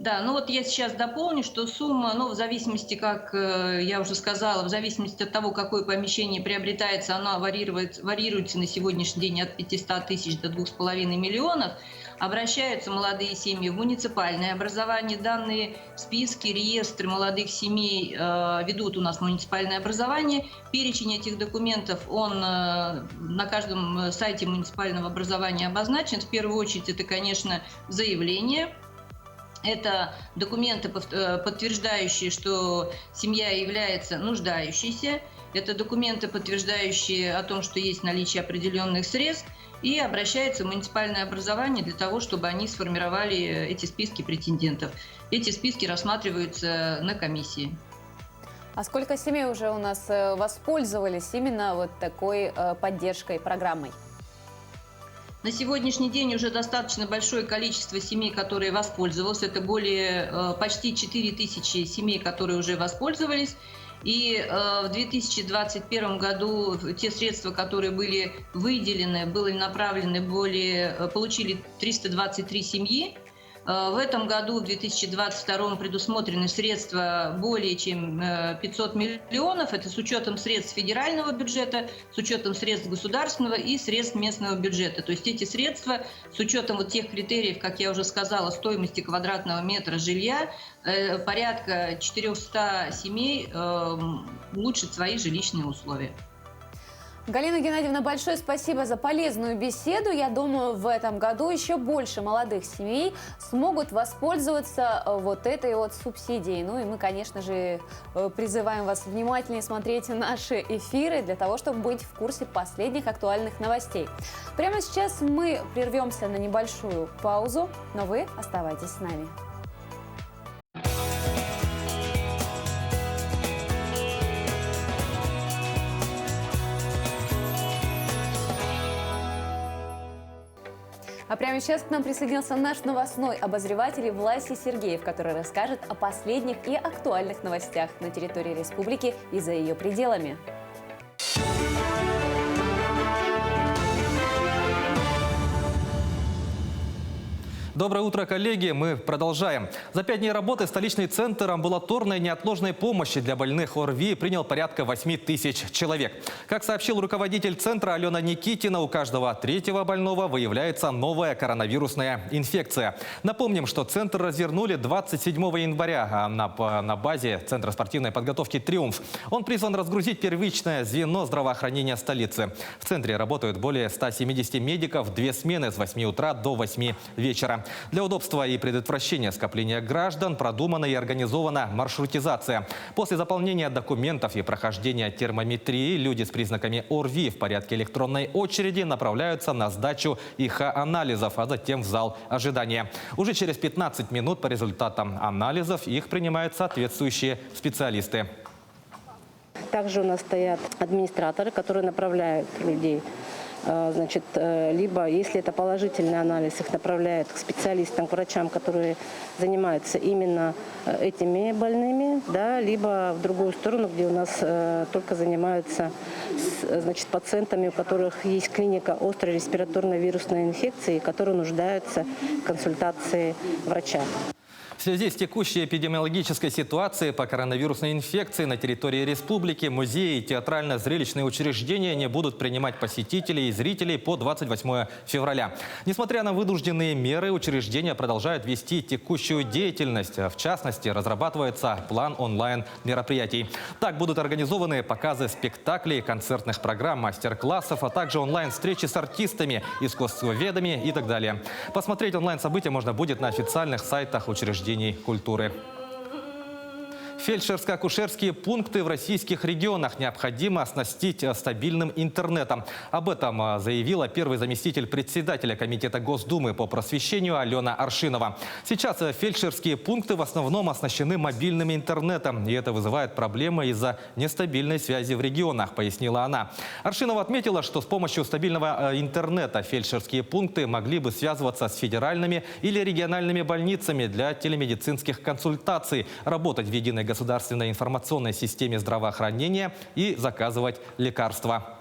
Да, ну вот я сейчас дополню, что сумма, ну в зависимости, как я уже сказала, в зависимости от того, какое помещение приобретается, она варьируется на сегодняшний день от 500 тысяч до 2,5 миллионов. Обращаются молодые семьи в муниципальное образование. Данные списки, реестры молодых семей ведут у нас муниципальное образование. Перечень этих документов, он на каждом сайте муниципального образования обозначен. В первую очередь это, конечно, заявление. Это документы, подтверждающие, что семья является нуждающейся. Это документы, подтверждающие о том, что есть наличие определенных средств. И обращается в муниципальное образование для того, чтобы они сформировали эти списки претендентов. Эти списки рассматриваются на комиссии. А сколько семей уже у нас воспользовались именно вот такой поддержкой, программой? На сегодняшний день уже достаточно большое количество семей, которые воспользовались. Это более почти 4000 семей, которые уже воспользовались. И в 2021 году те средства, которые были выделены, были направлены получили 323 семьи. В этом году, в 2022, предусмотрены средства более чем 500 миллионов. Это с учетом средств федерального бюджета, с учетом средств государственного и средств местного бюджета. То есть эти средства с учетом вот тех критериев, как я уже сказала, стоимости квадратного метра жилья, порядка 400 семей улучшат свои жилищные условия. Галина Геннадьевна, большое спасибо за полезную беседу. Я думаю, в этом году еще больше молодых семей смогут воспользоваться вот этой вот субсидией. Ну и мы, конечно же, призываем вас внимательнее смотреть наши эфиры для того, чтобы быть в курсе последних актуальных новостей. Прямо сейчас мы прервемся на небольшую паузу, но вы оставайтесь с нами. А прямо сейчас к нам присоединился наш новостной обозреватель Власий Сергеев, который расскажет о последних и актуальных новостях на территории республики и за ее пределами. Доброе утро, коллеги. Мы продолжаем. За 5 дней работы столичный центр амбулаторной неотложной помощи для больных ОРВИ принял порядка 8000 человек. Как сообщил руководитель центра Алена Никитина, у каждого третьего больного выявляется новая коронавирусная инфекция. Напомним, что центр развернули 27 января на базе Центра спортивной подготовки «Триумф». Он призван разгрузить первичное звено здравоохранения столицы. В центре работают более 170 медиков, 2 смены с 8 утра до 8 вечера. Для удобства и предотвращения скопления граждан продумана и организована маршрутизация. После заполнения документов и прохождения термометрии люди с признаками ОРВИ в порядке электронной очереди направляются на сдачу ИХ-анализов, а затем в зал ожидания. Уже через 15 минут по результатам анализов их принимают соответствующие специалисты. Также у нас стоят администраторы, которые направляют людей. Значит, либо, если это положительный анализ, их направляют к специалистам, к врачам, которые занимаются именно этими больными, да, либо в другую сторону, где у нас только занимаются, значит, пациентами, у которых есть клиника острой респираторной вирусной инфекции, которые нуждаются в консультации врача. В связи с текущей эпидемиологической ситуацией по коронавирусной инфекции на территории республики музеи и театрально-зрелищные учреждения не будут принимать посетителей и зрителей по 28 февраля. Несмотря на вынужденные меры, учреждения продолжают вести текущую деятельность. В частности, разрабатывается план онлайн-мероприятий. Так будут организованы показы спектаклей, концертных программ, мастер-классов, а также онлайн-встречи с артистами, искусствоведами и так далее. Посмотреть онлайн-события можно будет на официальных сайтах учреждений культуры. Фельдшерско-акушерские пункты в российских регионах необходимо оснастить стабильным интернетом. Об этом заявила первый заместитель председателя Комитета Госдумы по просвещению Алена Аршинова. Сейчас фельдшерские пункты в основном оснащены мобильным интернетом, и это вызывает проблемы из-за нестабильной связи в регионах, пояснила она. Аршинова отметила, что с помощью стабильного интернета фельдшерские пункты могли бы связываться с федеральными или региональными больницами для телемедицинских консультаций, работать в единой государственной информационной системе здравоохранения и заказывать лекарства.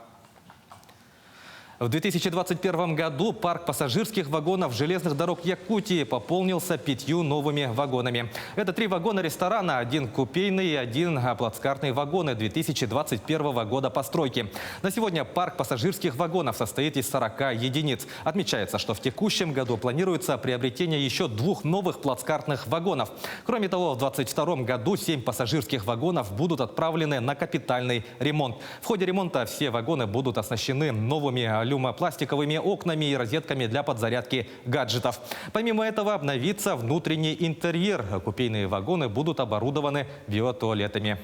В 2021 году парк пассажирских вагонов железных дорог Якутии пополнился 5 новыми вагонами. Это 3 вагона ресторана, 1 купейный и 1 плацкартный вагоны 2021 года постройки. На сегодня парк пассажирских вагонов состоит из 40 единиц. Отмечается, что в текущем году планируется приобретение еще 2 новых плацкартных вагонов. Кроме того, в 2022 году 7 пассажирских вагонов будут отправлены на капитальный ремонт. В ходе ремонта все вагоны будут оснащены новыми алюмопластиковыми окнами и розетками для подзарядки гаджетов. Помимо этого обновится внутренний интерьер. Купейные вагоны будут оборудованы биотуалетами.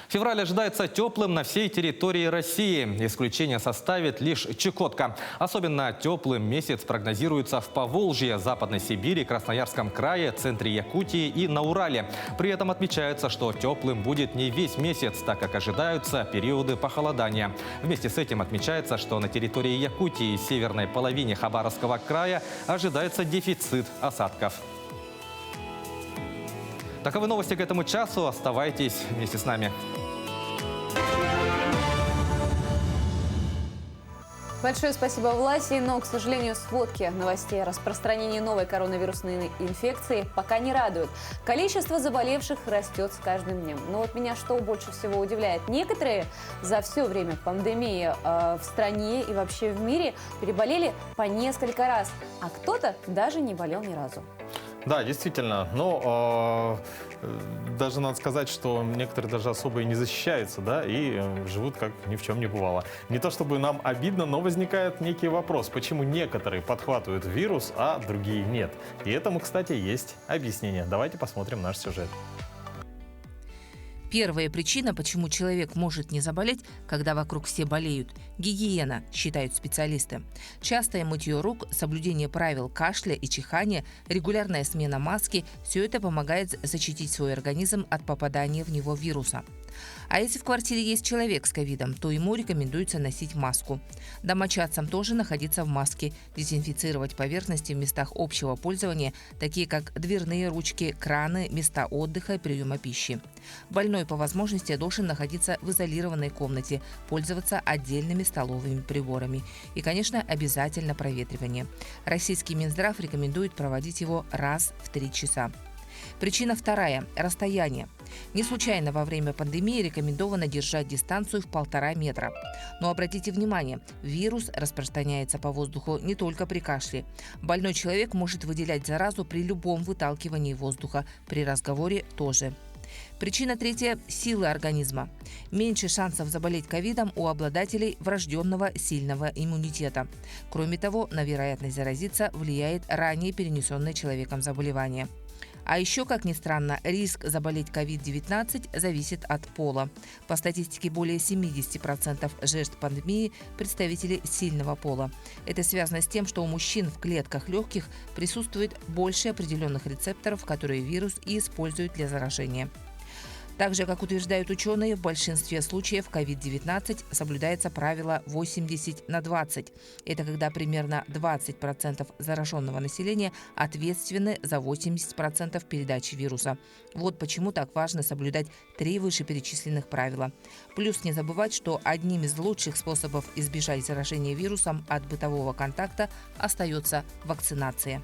Февраль ожидается теплым на всей территории России. Исключение составит лишь Чукотка. Особенно теплым месяц прогнозируется в Поволжье, Западной Сибири, Красноярском крае, центре Якутии и на Урале. При этом отмечается, что теплым будет не весь месяц, так как ожидаются периоды похолодания. Вместе с этим отмечается, что на территории Якутии и северной половине Хабаровского края ожидается дефицит осадков. Таковы новости к этому часу. Оставайтесь вместе с нами. Большое спасибо, Власии, но, к сожалению, сводки новостей о распространении новой коронавирусной инфекции пока не радуют. Количество заболевших растет с каждым днем. Но вот меня что больше всего удивляет. Некоторые за все время пандемии в стране и вообще в мире переболели по несколько раз, а кто-то даже не болел ни разу. Да, действительно. Но даже надо сказать, что некоторые даже особо и не защищаются, да, и живут как ни в чем не бывало. Не то чтобы нам обидно, но возникает некий вопрос, почему некоторые подхватывают вирус, а другие нет. И этому, кстати, есть объяснение. Давайте посмотрим наш сюжет. Первая причина, почему человек может не заболеть, когда вокруг все болеют – гигиена, считают специалисты. Частое мытье рук, соблюдение правил кашля и чихания, регулярная смена маски – все это помогает защитить свой организм от попадания в него вируса. А если в квартире есть человек с ковидом, то ему рекомендуется носить маску. Домочадцам тоже находиться в маске, дезинфицировать поверхности в местах общего пользования, такие как дверные ручки, краны, места отдыха и приема пищи. Больной по возможности должен находиться в изолированной комнате, пользоваться отдельными столовыми приборами. И, конечно, обязательно проветривание. Российский Минздрав рекомендует проводить его раз в 3 часа. Причина вторая – расстояние. Не случайно во время пандемии рекомендовано держать дистанцию в 1,5 метра. Но обратите внимание, вирус распространяется по воздуху не только при кашле. Больной человек может выделять заразу при любом выталкивании воздуха, при разговоре тоже. Причина третья – силы организма. Меньше шансов заболеть ковидом у обладателей врожденного сильного иммунитета. Кроме того, на вероятность заразиться влияет ранее перенесенное человеком заболевание. А еще, как ни странно, риск заболеть COVID-19 зависит от пола. По статистике, более 70% жертв пандемии – представители сильного пола. Это связано с тем, что у мужчин в клетках легких присутствует больше определенных рецепторов, которые вирус и использует для заражения. Также, как утверждают ученые, в большинстве случаев COVID-19 соблюдается правило 80/20. Это когда примерно 20% зараженного населения ответственны за 80% передачи вируса. Вот почему так важно соблюдать 3 вышеперечисленных правила. Плюс не забывать, что одним из лучших способов избежать заражения вирусом от бытового контакта остается вакцинация.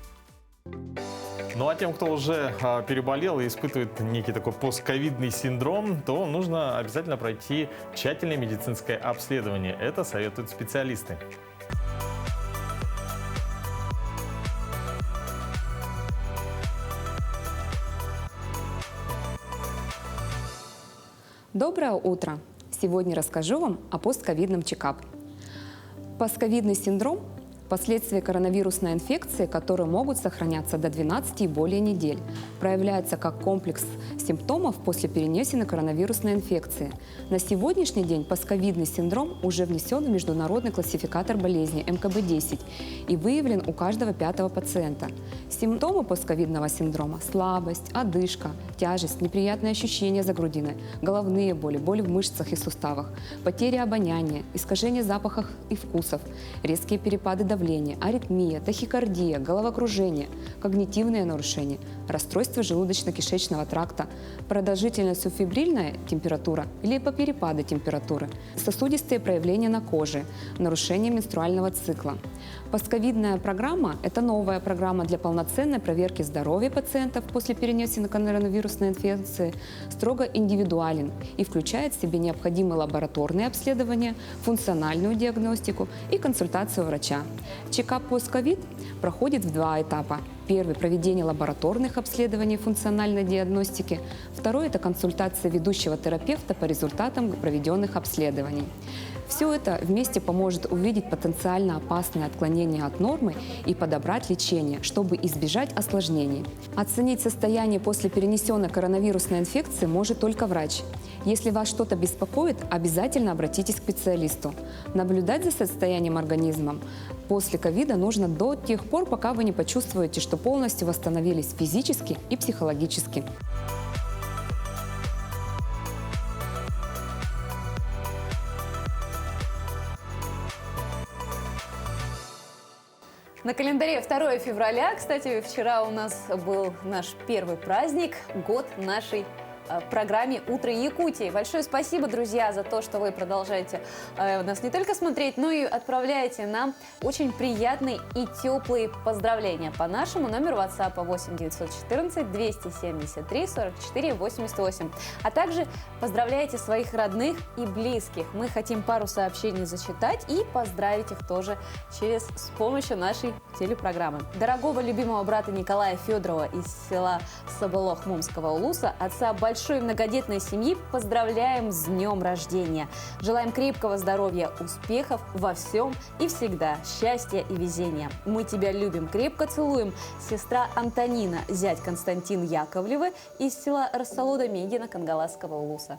Ну а тем, кто уже переболел и испытывает некий такой постковидный синдром, то нужно обязательно пройти тщательное медицинское обследование. Это советуют специалисты. Доброе утро! Сегодня расскажу вам о постковидном чекапе. Постковидный синдром – последствия коронавирусной инфекции, которые могут сохраняться до 12 и более недель, проявляется как комплекс симптомов после перенесенной коронавирусной инфекции. На сегодняшний день постковидный синдром уже внесен в международный классификатор болезней МКБ-10 и выявлен у каждого 5-го пациента. Симптомы постковидного синдрома – слабость, одышка, тяжесть, неприятные ощущения за грудиной, головные боли, боли в мышцах и суставах, потеря обоняния, искажение запахов и вкусов, резкие перепады давления, давление, аритмия, тахикардия, головокружение, когнитивные нарушения, расстройство желудочно-кишечного тракта, продолжительная субфебрильная температура или перепады температуры, сосудистые проявления на коже, нарушение менструального цикла. Постковидная программа – это новая программа для полноценной проверки здоровья пациентов после перенесенной коронавирусной инфекции, строго индивидуален и включает в себе необходимые лабораторные обследования, функциональную диагностику и консультацию врача. Чекап постковид проходит в 2 этапа. Первый – проведение лабораторных обследований функциональной диагностики. Второй – это консультация ведущего терапевта по результатам проведенных обследований. Все это вместе поможет увидеть потенциально опасные отклонения от нормы и подобрать лечение, чтобы избежать осложнений. Оценить состояние после перенесенной коронавирусной инфекции может только врач. Если вас что-то беспокоит, обязательно обратитесь к специалисту. Наблюдать за состоянием организма после ковида нужно до тех пор, пока вы не почувствуете, что полностью восстановились физически и психологически. На календаре 2 февраля, кстати, вчера у нас был наш первый праздник, год нашей программе «Утро Якутии». Большое спасибо, друзья, за то, что вы продолжаете нас не только смотреть, но и отправляете нам очень приятные и теплые поздравления по нашему номеру WhatsApp 8 914 273 44 88. А также поздравляйте своих родных и близких. Мы хотим пару сообщений зачитать и поздравить их тоже с помощью нашей телепрограммы. Дорогого любимого брата Николая Федорова из села Соболох Мумского улуса, отца большой многодетной семьи, поздравляем с днем рождения. Желаем крепкого здоровья, успехов во всем и всегда, счастья и везения. Мы тебя любим, крепко целуем. Сестра Антонина, зять Константин Яковлевы из села Рассолода Мегина Кангаласского улуса.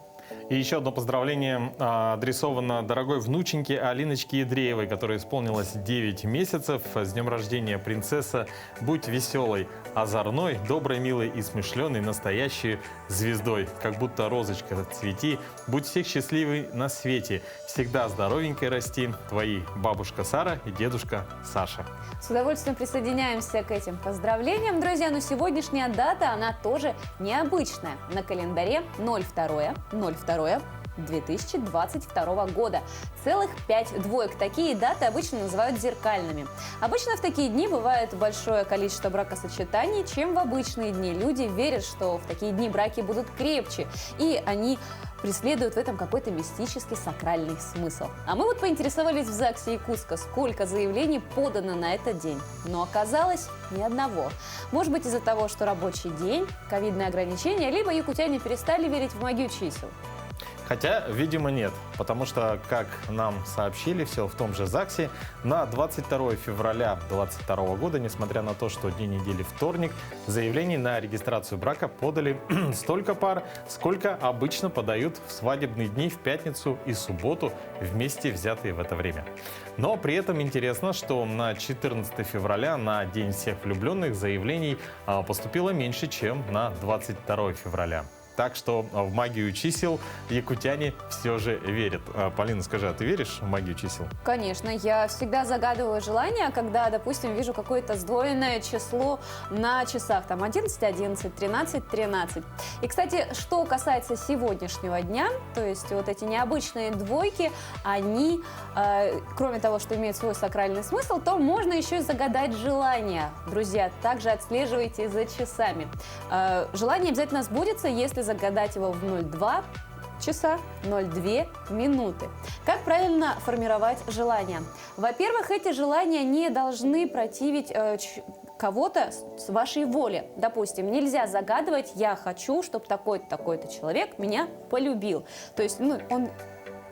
И еще одно поздравление адресовано дорогой внученьке Алиночке Ядреевой, которой исполнилось 9 месяцев. С днем рождения, принцесса! Будь веселой, озорной, доброй, милой и смышленой, настоящей звездой. Как будто розочка цвети. Будь всех счастливой на свете. Всегда здоровенькой расти. Твои бабушка Сара и дедушка Саша. С удовольствием присоединяемся к этим поздравлениям, друзья. Но сегодняшняя дата, она тоже необычная. На календаре 02/02/2022 года. Целых 5 двоек. Такие даты обычно называют зеркальными. Обычно в такие дни бывает большое количество бракосочетаний, чем в обычные дни. Люди верят, что в такие дни браки будут крепче, и они преследуют в этом какой-то мистический сакральный смысл. А мы вот поинтересовались в ЗАГСе Якутска, сколько заявлений подано на этот день. Но оказалось ни одного. Может быть, из-за того, что рабочий день, ковидные ограничения, либо якутяне перестали верить в магию чисел. Хотя, видимо, нет, потому что, как нам сообщили, все в том же ЗАГСе, на 22 февраля 2022 года, несмотря на то, что дни недели вторник, заявлений на регистрацию брака подали столько пар, сколько обычно подают в свадебные дни в пятницу и субботу, вместе взятые в это время. Но при этом интересно, что на 14 февраля, на День всех влюбленных, заявлений поступило меньше, чем на 22 февраля. Так что в магию чисел якутяне все же верят. Полина, скажи, а ты веришь в магию чисел? Конечно, я всегда загадываю желание, когда, допустим, вижу какое-то сдвоенное число на часах, там 11, 11, 13, 13. И, кстати, что касается сегодняшнего дня, то есть вот эти необычные двойки, они, кроме того, что имеют свой сакральный смысл, то можно еще и загадать желание. Друзья, также отслеживайте за часами. Желание обязательно сбудется, если загадать его в 02 часа 02 минуты. Как правильно формировать желания? Во-первых, эти желания не должны противить кого-то с вашей воли. Допустим, нельзя загадывать «я хочу, чтобы такой-то, такой-то человек меня полюбил». То есть он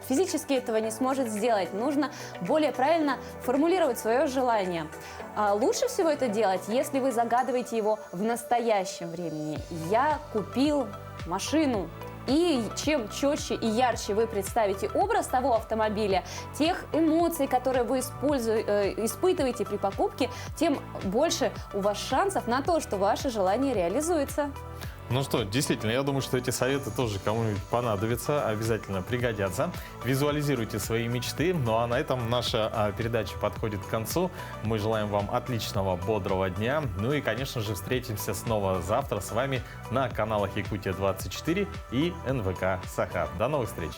физически этого не сможет сделать. Нужно более правильно формулировать свое желание. А лучше всего это делать, если вы загадываете его в настоящем времени. «Я купил машину». И чем четче и ярче вы представите образ того автомобиля, тех эмоций, которые вы испытываете при покупке, тем больше у вас шансов на то, что ваше желание реализуется. Ну что, действительно, я думаю, что эти советы тоже кому-нибудь понадобятся, обязательно пригодятся. Визуализируйте свои мечты. Ну а на этом наша передача подходит к концу. Мы желаем вам отличного, бодрого дня. Ну и, конечно же, встретимся снова завтра с вами на каналах Якутия 24 и НВК Саха. До новых встреч!